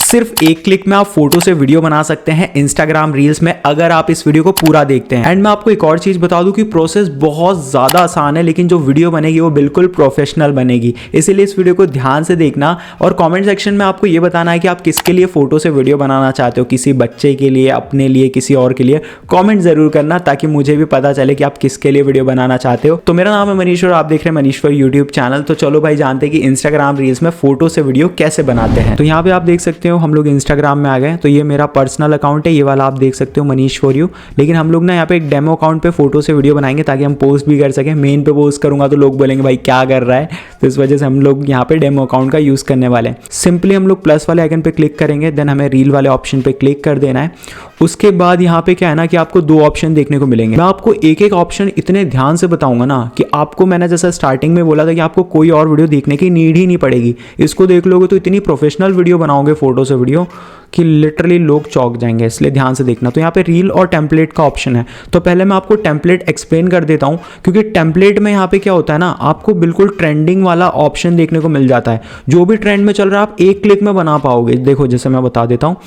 सिर्फ एक क्लिक में आप फोटो से वीडियो बना सकते हैं इंस्टाग्राम रील्स में, अगर आप इस वीडियो को पूरा देखते हैं। एंड मैं आपको एक और चीज बता दूं कि प्रोसेस बहुत ज्यादा आसान है, लेकिन जो वीडियो बनेगी वो बिल्कुल प्रोफेशनल बनेगी। इसीलिए इस वीडियो को ध्यान से देखना और कमेंट सेक्शन में आपको ये बताना है कि आप किसके लिए फोटो से वीडियो बनाना चाहते हो, किसी बच्चे के लिए, अपने लिए, किसी और के लिए। कमेंट जरूर करना ताकि मुझे भी पता चले कि आप किसके लिए वीडियो बनाना चाहते हो। तो मेरा नाम है मनीष और आप देख रहे हैं मनीश्वर यूट्यूब चैनल। तो चलो भाई जानते हैं कि इंस्टाग्राम रील्स में फोटो से वीडियो कैसे बनाते हैं। तो यहाँ पे आप देख सकते हो हम लोग इंस्टाग्राम में आ गए। तो ये मेरा पर्सनल अकाउंट है, ये वाला आप देख सकते हो मनीष फॉर यू। लेकिन हम लोग ना यहाँ पे एक डेमो अकाउंट पे फोटो से वीडियो बनाएंगे ताकि हम पोस्ट भी कर सकें। मेन पे पोस्ट करूंगा तो लोग बोलेंगे भाई क्या कर रहा है, तो इस वजह से हम लोग यहाँ पे डेमो अकाउंट का यूज करने वाले हैं। सिंपली हम लोग प्लस वाले आइकन पे क्लिक करेंगे, देन हमें रील वाले ऑप्शन पे क्लिक कर देना है। उसके बाद यहाँ पे क्या है ना कि आपको दो ऑप्शन देखने को मिलेंगे। मैं आपको एक एक ऑप्शन इतने ध्यान से बताऊंगा ना कि आपको, मैंने जैसा स्टार्टिंग में बोला था कि आपको कोई और वीडियो देखने की नीड ही नहीं पड़ेगी। इसको देख लोगे तो इतनी प्रोफेशनल वीडियो बनाओगे फोटो से वीडियो कि लिटरली लोग चौंक जाएंगे, इसलिए ध्यान से देखना। तो यहाँ पे रील और टेम्पलेट का ऑप्शन है। तो पहले मैं आपको टेम्पलेट एक्सप्लेन कर देता हूँ, क्योंकि टेम्पलेट में यहाँ पे क्या होता है ना, आपको बिल्कुल ट्रेंडिंग वाला ऑप्शन देखने को मिल जाता है। जो भी ट्रेंड में चल रहा है आप एक क्लिक में बना पाओगे। देखो जैसे मैं बता देता हूँ,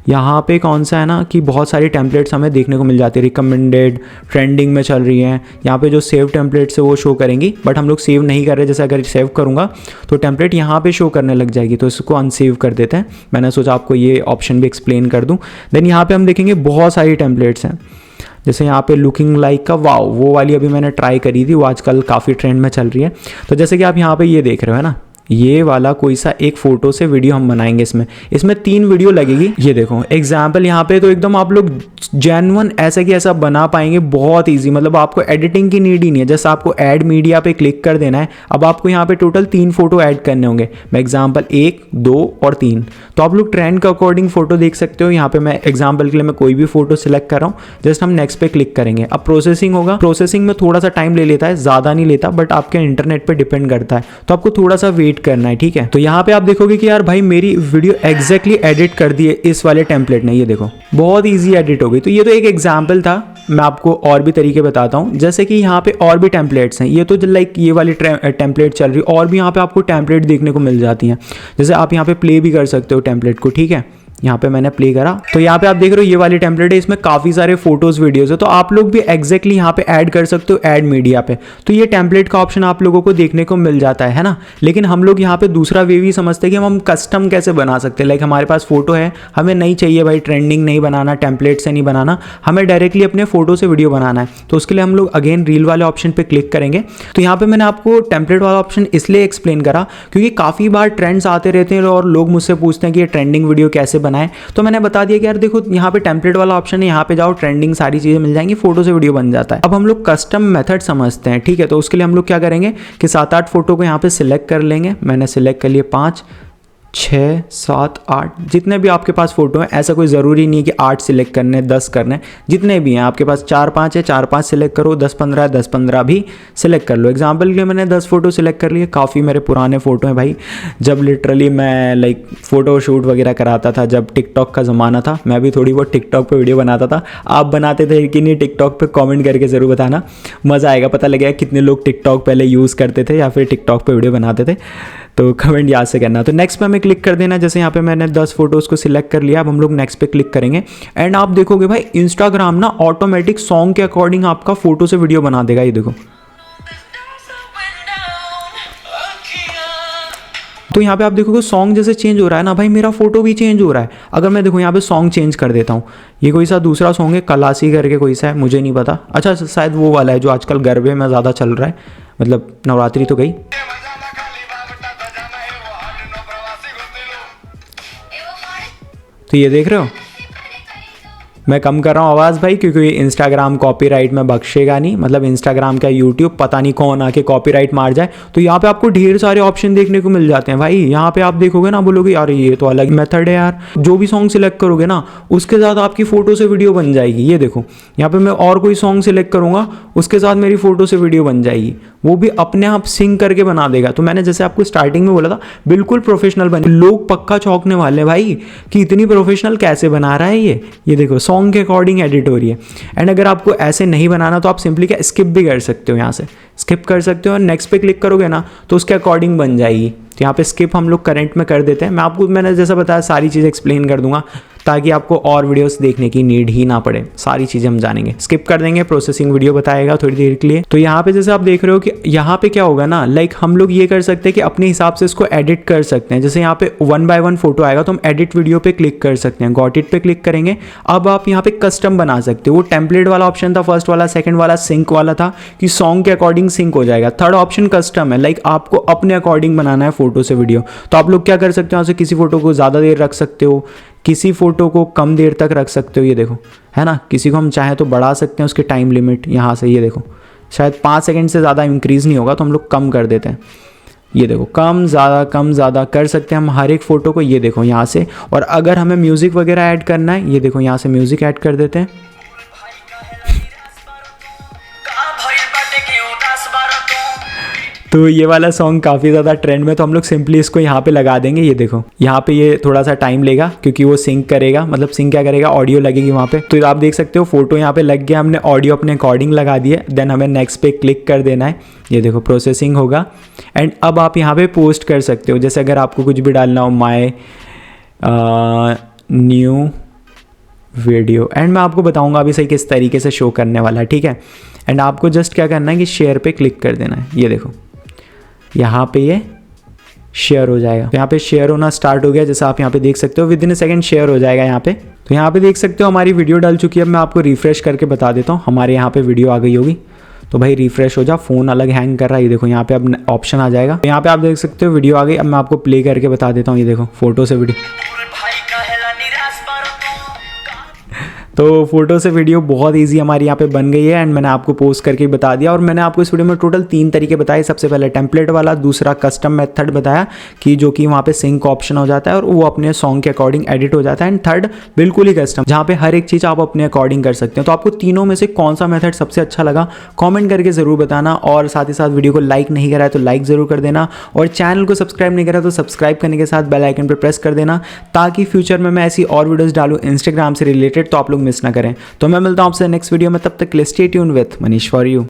यहाँ पे कौन सा है ना कि बहुत सारी टेम्पलेट्स हमें देखने को मिल जाती है, रिकमेंडेड, ट्रेंडिंग में चल रही हैं। यहाँ पे जो सेव टेम्पलेट्स है वो शो करेंगी, बट हम लोग सेव नहीं कर रहे। जैसे अगर सेव करूँगा तो टेम्पलेट यहाँ पे शो करने लग जाएगी, तो इसको अनसेव कर देते हैं। मैंने सोचा आपको ये ऑप्शन भी एक्सप्लेन कर दूँ। देन यहाँ पे हम देखेंगे बहुत सारी टेम्पलेट्स हैं। जैसे यहाँ पे लुकिंग लाइक का वाओ, वो वाली अभी मैंने ट्राई करी थी, वो आजकल काफ़ी ट्रेंड में चल रही है। तो जैसे कि आप यहाँ पे ये देख रहे हो है ना, ये वाला कोई सा एक फोटो से वीडियो हम बनाएंगे। इसमें 3 वीडियो लगेगी। ये देखो एग्जाम्पल यहाँ पे, तो एकदम आप लोग जेन्युइन ऐसा कि ऐसा बना पाएंगे, बहुत इजी। मतलब आपको एडिटिंग की नीड ही नहीं है। जैसे आपको ऐड मीडिया पे क्लिक कर देना है। अब आपको यहाँ पे टोटल 3 फोटो ऐड करने होंगे। मैं एग्जाम्पल 1, 2 और 3। तो आप लोग ट्रेंड के अकॉर्डिंग फोटो देख सकते हो। यहाँ पे मैं एग्जाम्पल के लिए मैं कोई भी फोटो सिलेक्ट कर रहा हूँ, जस्ट हम नेक्स्ट पे क्लिक करेंगे। अब प्रोसेसिंग होगा, प्रोसेसिंग में थोड़ा सा टाइम ले लेता है, ज़्यादा नहीं लेता, बट आपके इंटरनेट पर डिपेंड करता है, तो आपको थोड़ा सा वेट करना है, ठीक है। तो यहाँ पे आप देखोगे कि यार भाई मेरी वीडियो एग्जैक्टली एडिट कर दी है इस वाले टेम्पलेट ने। ये देखो बहुत इजी एडिट हो गई। तो ये तो एक एग्जांपल था, मैं आपको और भी तरीके बताता हूँ। जैसे कि यहाँ पे और भी टेम्पलेट्स हैं। ये तो लाइक ये वाली टेम्पलेट चल रही है, और भी यहाँ पे आपको टेम्पलेट देखने को मिल जाती हैं। जैसे आप यहाँ पे प्ले भी कर सकते हो टेम्पलेट को, ठीक है। यहाँ पे मैंने प्ले करा तो यहाँ पे आप देख रहे हो ये वाली टेम्पलेट है, इसमें काफी सारे फोटोज वीडियोस है। तो आप लोग भी एग्जैक्टली यहाँ पे ऐड कर सकते हो ऐड मीडिया पे। तो ये टेम्पलेट का ऑप्शन आप लोगों को देखने को मिल जाता है ना। लेकिन हम लोग यहाँ पे दूसरा वे भी समझते हैं कि हम कस्टम कैसे बना सकते हैं। लाइक हमारे पास फोटो है, हमें नहीं चाहिए भाई ट्रेंडिंग नहीं बनाना, टेम्पलेट से नहीं बनाना, हमें डायरेक्टली अपने फोटो से वीडियो बनाना है। तो उसके लिए हम लोग अगेन रील वाले ऑप्शन पे क्लिक करेंगे। तो यहाँ पे मैंने आपको टेम्पलेट वाला ऑप्शन इसलिए एक्सप्लेन करा क्योंकि काफी बार ट्रेंड्स आते रहते हैं और लोग मुझसे पूछते हैं कि ये ट्रेंडिंग वीडियो कैसे बनाए। तो मैंने बता दिया कि यार देखो यहाँ पे टेम्पलेट वाला ऑप्शन है, यहाँ पे जाओ, ट्रेंडिंग सारी चीजें मिल जाएंगी, फोटो से वीडियो बन जाता है। अब हम लोग कस्टम मेथड समझते हैं, ठीक है। तो उसके लिए हम लोग क्या करेंगे कि 7-8 फोटो को यहाँ पे सिलेक्ट कर लेंगे। मैंने सिलेक्ट कर लिए 5, 6, 7, 8 जितने भी आपके पास फोटो हैं। ऐसा कोई ज़रूरी नहीं है कि 8 सिलेक्ट करने, 10 करने, जितने भी हैं आपके पास 4-5 है 4-5 सिलेक्ट करो, 10-15 है 10-15 भी सिलेक्ट कर लो। एग्जाम्पल के लिए मैंने 10 फोटो सिलेक्ट कर लिए। काफ़ी मेरे पुराने फोटो हैं भाई, जब लिटरली मैं लाइक फ़ोटो शूट वगैरह कराता था, जब टिकटॉक का ज़माना था। मैं भी थोड़ी बहुत टिकटॉक पर वीडियो बनाता था। आप बनाते थे कि नहीं टिकटॉक पर? कॉमेंट करके ज़रूर बताना, मज़ा आएगा, पता लगेगा कितने लोग टिकटॉक पहले यूज़ करते थे या फिर टिकटॉक पर वीडियो बनाते थे। तो कमेंट याद से करना। तो नेक्स्ट पे हमें क्लिक कर देना। जैसे यहाँ पे मैंने 10 फोटोज़ को सिलेक्ट कर लिया। अब हम लोग नेक्स्ट पे क्लिक करेंगे एंड आप देखोगे भाई इंस्टाग्राम ना ऑटोमेटिक सॉन्ग के अकॉर्डिंग आपका फोटो से वीडियो बना देगा। ये देखो, तो यहाँ पे आप देखोगे सॉन्ग जैसे चेंज हो रहा है ना भाई, मेरा फोटो भी चेंज हो रहा है। अगर मैं देखो यहाँ पे सॉन्ग चेंज कर देता हूँ, ये कोई सा दूसरा सॉन्ग है, कलासी करके कोई सा है, मुझे नहीं पता। अच्छा शायद वो वाला है जो आजकल गरबे में ज़्यादा चल रहा है, मतलब नवरात्रि तो गई। तो ये देख रहे हो, मैं कम कर रहा हूँ आवाज़ भाई, क्योंकि इंस्टाग्राम कॉपीराइट में बख्शेगा नहीं। मतलब इंस्टाग्राम का यूट्यूब पता नहीं कौन आके कॉपीराइट मार जाए। तो यहाँ पे आपको ढेर सारे ऑप्शन देखने को मिल जाते हैं भाई। यहाँ पे आप देखोगे ना, बोलोगे यार ये तो अलग मेथड है यार। जो भी सॉन्ग सिलेक्ट करोगे ना उसके साथ आपकी फ़ोटो से वीडियो बन जाएगी। ये देखो यहाँ पे मैं और कोई सॉन्ग सिलेक्ट करूँगा, उसके साथ मेरी फ़ोटो से वीडियो बन जाएगी, वो भी अपने आप सिंक करके बना देगा। तो मैंने जैसे आपको स्टार्टिंग में बोला था बिल्कुल प्रोफेशनल बने। लोग पक्का चौंकने वाले भाई कि इतनी प्रोफेशनल कैसे बना रहा है ये देखो सॉन्ग के अकॉर्डिंग एडिट हो रही है। एंड अगर आपको ऐसे नहीं बनाना तो आप सिंपली क्या स्किप भी कर सकते हो, यहाँ से स्किप कर सकते हो और नेक्स्ट पे क्लिक करोगे ना तो उसके अकॉर्डिंग बन जाएगी। तो यहाँ पे स्किप हम लोग करंट में कर देते हैं। मैंने जैसा बताया सारी चीज़ एक्सप्लेन कर दूंगा ताकि आपको और वीडियोस देखने की नीड ही ना पड़े, सारी चीज़ें हम जानेंगे। स्किप कर देंगे, प्रोसेसिंग वीडियो बताएगा थोड़ी देर के लिए। तो यहाँ पे जैसे आप देख रहे हो कि यहाँ पे क्या होगा ना, लाइक हम लोग ये कर सकते हैं कि अपने हिसाब से इसको एडिट कर सकते हैं। जैसे यहाँ पे 1 by 1 फोटो आएगा तो हम एडिट वीडियो पे क्लिक कर सकते हैं, गॉट इट पे क्लिक करेंगे। अब आप यहाँ पे कस्टम बना सकते हो। वो टेम्पलेट वाला ऑप्शन था फर्स्ट वाला, सेकंड वाला सिंक वाला था कि सॉन्ग के अकॉर्डिंग सिंक हो जाएगा। थर्ड ऑप्शन कस्टम है, लाइक आपको अपने अकॉर्डिंग बनाना है फोटो से वीडियो। तो आप लोग क्या कर सकते हो, यहाँ से किसी फोटो को ज़्यादा देर रख सकते हो, किसी फोटो को कम देर तक रख सकते हो। ये देखो है ना, किसी को हम चाहें तो बढ़ा सकते हैं उसके टाइम लिमिट यहाँ से। ये देखो शायद 5 सेकंड से ज़्यादा इंक्रीज़ नहीं होगा तो हम लोग कम कर देते हैं। ये देखो कम ज़्यादा कर सकते हैं हम हर एक फ़ोटो को। ये देखो यहाँ से, और अगर हमें म्यूज़िक वगैरह ऐड करना है, ये देखो यहाँ से म्यूज़िक ऐड कर देते हैं। तो ये वाला सॉन्ग काफ़ी ज़्यादा ट्रेंड में, तो हम लोग सिंपली इसको यहाँ पे लगा देंगे। ये देखो यहाँ पे ये थोड़ा सा टाइम लेगा क्योंकि वो सिंक करेगा, मतलब सिंक क्या करेगा, ऑडियो लगेगी वहाँ पे। तो आप देख सकते हो फोटो यहाँ पे लग गया, हमने ऑडियो अपने अकॉर्डिंग लगा दिया। देन हमें नेक्स्ट पे क्लिक कर देना है। ये देखो प्रोसेसिंग होगा एंड अब आप यहाँ पे पोस्ट कर सकते हो। जैसे अगर आपको कुछ भी डालना हो, माय न्यू वीडियो, एंड मैं आपको बताऊंगा अभी सही किस तरीके से शो करने वाला है, ठीक है। एंड आपको जस्ट क्या करना है कि शेयर पे क्लिक कर देना है। ये देखो यहाँ पे ये शेयर हो जाएगा। तो यहाँ पे शेयर होना स्टार्ट हो गया, जैसा आप यहाँ पे देख सकते हो with in a second share हो जाएगा यहाँ पे। तो यहाँ पे देख सकते हो हमारी वीडियो डल चुकी है। अब मैं आपको रिफ्रेश करके बता देता हूँ, हमारे यहाँ पे वीडियो आ गई होगी। तो भाई रिफ्रेश हो जा, फोन अलग हैंग कर रहा है। ये देखो यहाँ पे अब ऑप्शन आ जाएगा। तो यहाँ पे आप देख सकते हो वीडियो आ गई। अब मैं आपको प्ले करके बता देता हूँ। ये देखो फोटो से वीडियो, तो फोटो से वीडियो बहुत इजी हमारी यहाँ पे बन गई है। एंड मैंने आपको पोस्ट करके बता दिया। और मैंने आपको इस वीडियो में टोटल 3 तरीके बताए। सबसे पहले टेम्पलेट वाला, दूसरा कस्टम मेथड बताया कि जो कि वहाँ पे सिंक ऑप्शन हो जाता है और वो अपने सॉन्ग के अकॉर्डिंग एडिट हो जाता है। एंड थर्ड बिल्कुल ही कस्टम, जहाँ पे हर एक चीज़ आप अपने अकॉर्डिंग कर सकते हो। तो आपको तीनों में से कौन सा मेथड सबसे अच्छा लगा कॉमेंट करके ज़रूर बताना। और साथ ही साथ वीडियो को लाइक नहीं करा है तो लाइक ज़रूर कर देना, और चैनल को सब्सक्राइब नहीं करा तो सब्सक्राइब करने के साथ बेल आइकन पर प्रेस कर देना, ताकि फ्यूचर में मैं ऐसी और वीडियोज़ डालूँ इंस्टाग्राम से रिलेटेड तो आप लोग मिस ना करें। तो मैं मिलता हूं आपसे नेक्स्ट वीडियो में, तब तक stay tuned with Manish for you.